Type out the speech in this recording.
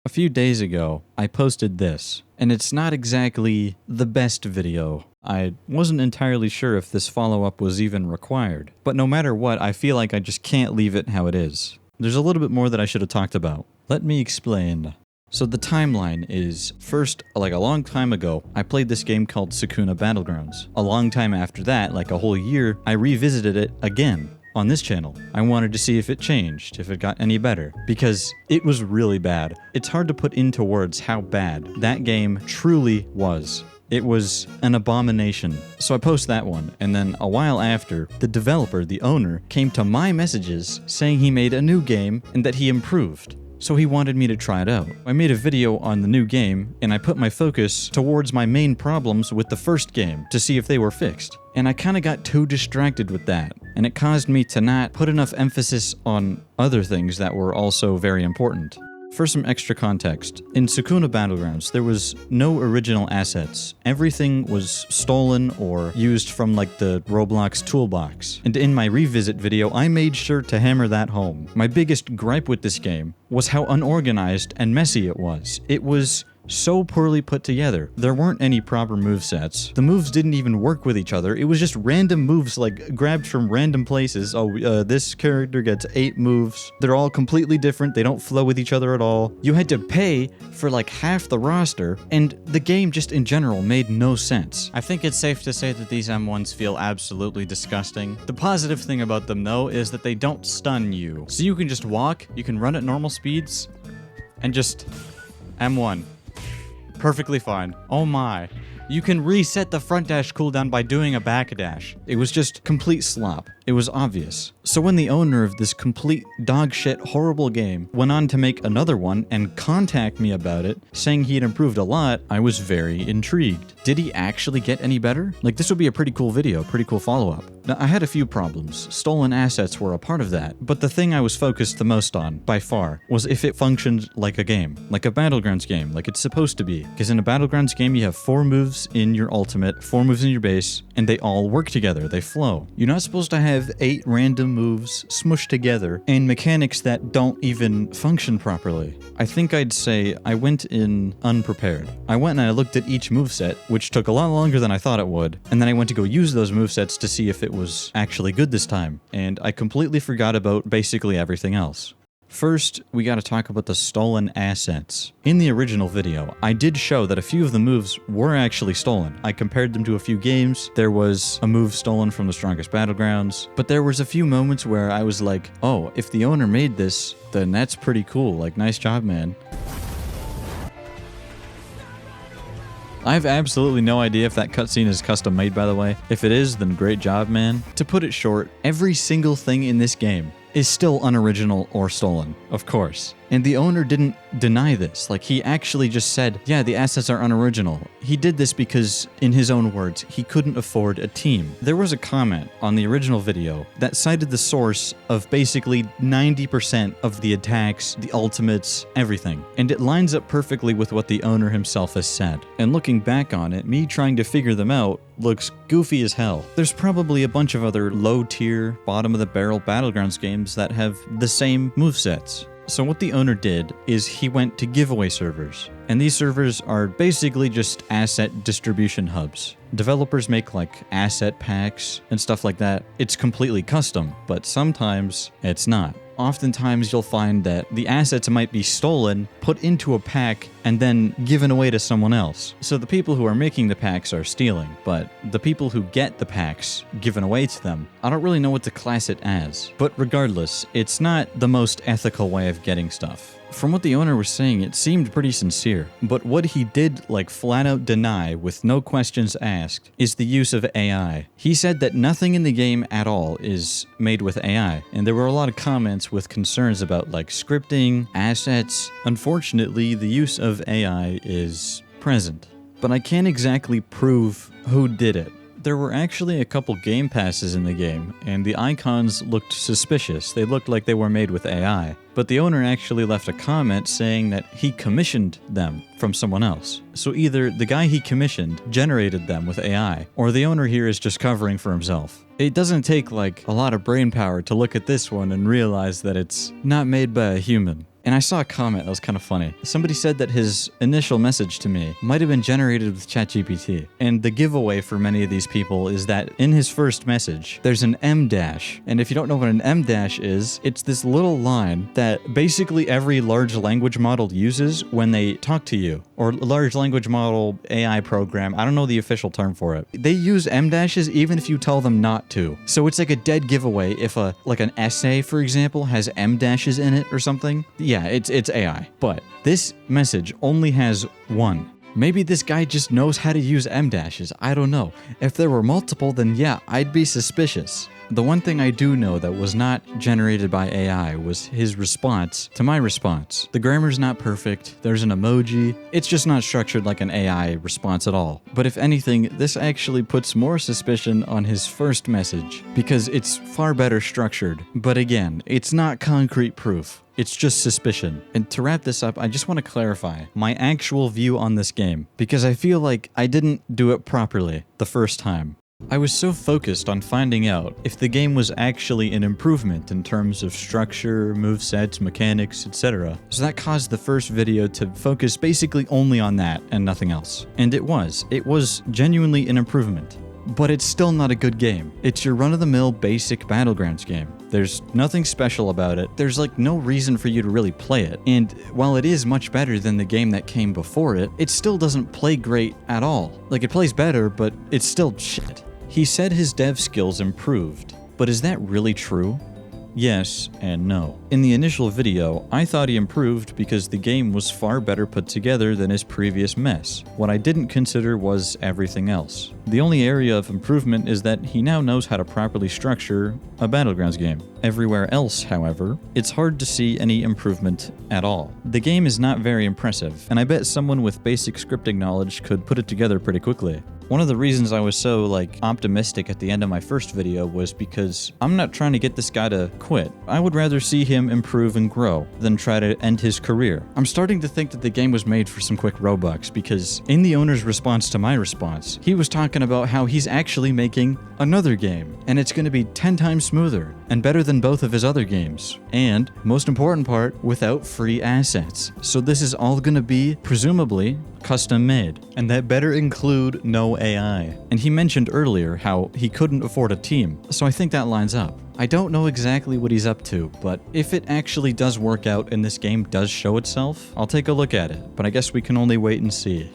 A few days ago, I posted this, and it's not exactly the best video. I wasn't entirely sure if this follow-up was even required, but no matter what, I feel like I just can't leave it how it is. There's a little bit more that I should have talked about. Let me explain. So the timeline is, first, like a long time ago, I played this game called Sakuna Battlegrounds. A long time after that, like a whole year, I revisited it again. On this channel. I wanted to see if it changed, if it got any better, because it was really bad. It's hard to put into words how bad that game truly was. It was an abomination. So I post that one, and then a while after, the developer, the owner, came to my messages saying he made a new game and that he improved. So he wanted me to try it out. I made a video on the new game, and I put my focus towards my main problems with the first game to see if they were fixed. And I kinda got too distracted with that, and it caused me to not put enough emphasis on other things that were also very important. For some extra context, in Sakuna Battlegrounds, there was no original assets. Everything was stolen or used from like the Roblox toolbox. And in my revisit video, I made sure to hammer that home. My biggest gripe with this game was how unorganized and messy it was. It was so poorly put together. There weren't any proper movesets. The moves didn't even work with each other. It was just random moves like grabbed from random places. This character gets 8 moves. They're all completely different. They don't flow with each other at all. You had to pay for like half the roster, and the game just in general made no sense. I think it's safe to say that these M1s feel absolutely disgusting. The positive thing about them though is that they don't stun you. So you can just walk, you can run at normal speeds, and just M1. Perfectly fine. Oh my. You can reset the front dash cooldown by doing a back dash. It was just complete slop. It was obvious. So when the owner of this complete dogshit horrible game went on to make another one and contact me about it, saying he had improved a lot, I was very intrigued. Did he actually get any better? Like, this would be a pretty cool video, pretty cool follow-up. Now, I had a few problems. Stolen assets were a part of that, but the thing I was focused the most on, by far, was if it functioned like a game. Like a Battlegrounds game, like it's supposed to be. Because in a Battlegrounds game, you have 4 moves in your ultimate, 4 moves in your base, and they all work together, they flow. You're not supposed to have 8 random moves smushed together and mechanics that don't even function properly. I think I'd say I went in unprepared. I went and I looked at each moveset, which took a lot longer than I thought it would, and then I went to go use those movesets to see if it was actually good this time, and I completely forgot about basically everything else. First, we gotta talk about the stolen assets. In the original video, I did show that a few of the moves were actually stolen. I compared them to a few games. There was a move stolen from the Strongest Battlegrounds, but there was a few moments where I was like, oh, if the owner made this, then that's pretty cool. Like, nice job, man. I have absolutely no idea if that cutscene is custom made, by the way. If it is, then great job, man. To put it short, every single thing in this game is still unoriginal or stolen, of course. And the owner didn't deny this. Like, he actually just said, yeah, the assets are unoriginal. He did this because, in his own words, he couldn't afford a team. There was a comment on the original video that cited the source of basically 90% of the attacks, the ultimates, everything. And it lines up perfectly with what the owner himself has said. And looking back on it, me trying to figure them out looks goofy as hell. There's probably a bunch of other low-tier, bottom-of-the-barrel Battlegrounds games that have the same movesets. So what the owner did is he went to giveaway servers. And these servers are basically just asset distribution hubs. Developers make like asset packs and stuff like that. It's completely custom, but sometimes it's not. Oftentimes you'll find that the assets might be stolen, put into a pack, and then given away to someone else. So the people who are making the packs are stealing, but the people who get the packs given away to them, I don't really know what to class it as. But regardless, it's not the most ethical way of getting stuff. From what the owner was saying, it seemed pretty sincere. But what he did, like, flat out deny, with no questions asked, is the use of AI. He said that nothing in the game at all is made with AI, and there were a lot of comments with concerns about, like, scripting, assets. Unfortunately, the use of AI is present. But I can't exactly prove who did it. There were actually a couple game passes in the game, and the icons looked suspicious. They looked like they were made with AI. But the owner actually left a comment saying that he commissioned them from someone else. So either the guy he commissioned generated them with AI, or the owner here is just covering for himself. It doesn't take like a lot of brain power to look at this one and realize that it's not made by a human. And I saw a comment that was kind of funny. Somebody said that his initial message to me might have been generated with ChatGPT. And the giveaway for many of these people is that in his first message, there's an M dash. And if you don't know what an M dash is, it's this little line that basically every large language model uses when they talk to you. Or large language model AI program, I don't know the official term for it. They use M dashes even if you tell them not to. So it's like a dead giveaway if an essay, for example, has M dashes in it or something. Yeah, it's AI. But this message only has one. Maybe this guy just knows how to use M dashes. I don't know. If there were multiple, then yeah, I'd be suspicious. The one thing I do know that was not generated by AI was his response to my response. The grammar's not perfect, there's an emoji, it's just not structured like an AI response at all. But if anything, this actually puts more suspicion on his first message, because it's far better structured. But again, it's not concrete proof. It's just suspicion. And to wrap this up, I just want to clarify my actual view on this game, because I feel like I didn't do it properly the first time. I was so focused on finding out if the game was actually an improvement in terms of structure, movesets, mechanics, etc. So that caused the first video to focus basically only on that and nothing else. And it was genuinely an improvement. But it's still not a good game. It's your run-of-the-mill basic Battlegrounds game. There's nothing special about it. There's like no reason for you to really play it. And while it is much better than the game that came before it, it still doesn't play great at all. Like, it plays better, but it's still shit. He said his dev skills improved, but is that really true? Yes and no. In the initial video, I thought he improved because the game was far better put together than his previous mess. What I didn't consider was everything else. The only area of improvement is that he now knows how to properly structure a Battlegrounds game. Everywhere else, however, it's hard to see any improvement at all. The game is not very impressive, and I bet someone with basic scripting knowledge could put it together pretty quickly. One of the reasons I was so, optimistic at the end of my first video was because I'm not trying to get this guy to quit. I would rather see him improve and grow than try to end his career. I'm starting to think that the game was made for some quick Robux, because in the owner's response to my response, he was talking about how he's actually making another game, and it's going to be 10 times smoother and better than both of his other games. And, most important part, without free assets. So this is all going to be, presumably, custom made, and that better include no AI. And he mentioned earlier how he couldn't afford a team, so I think that lines up. I don't know exactly what he's up to, but if it actually does work out and this game does show itself, I'll take a look at it, but I guess we can only wait and see.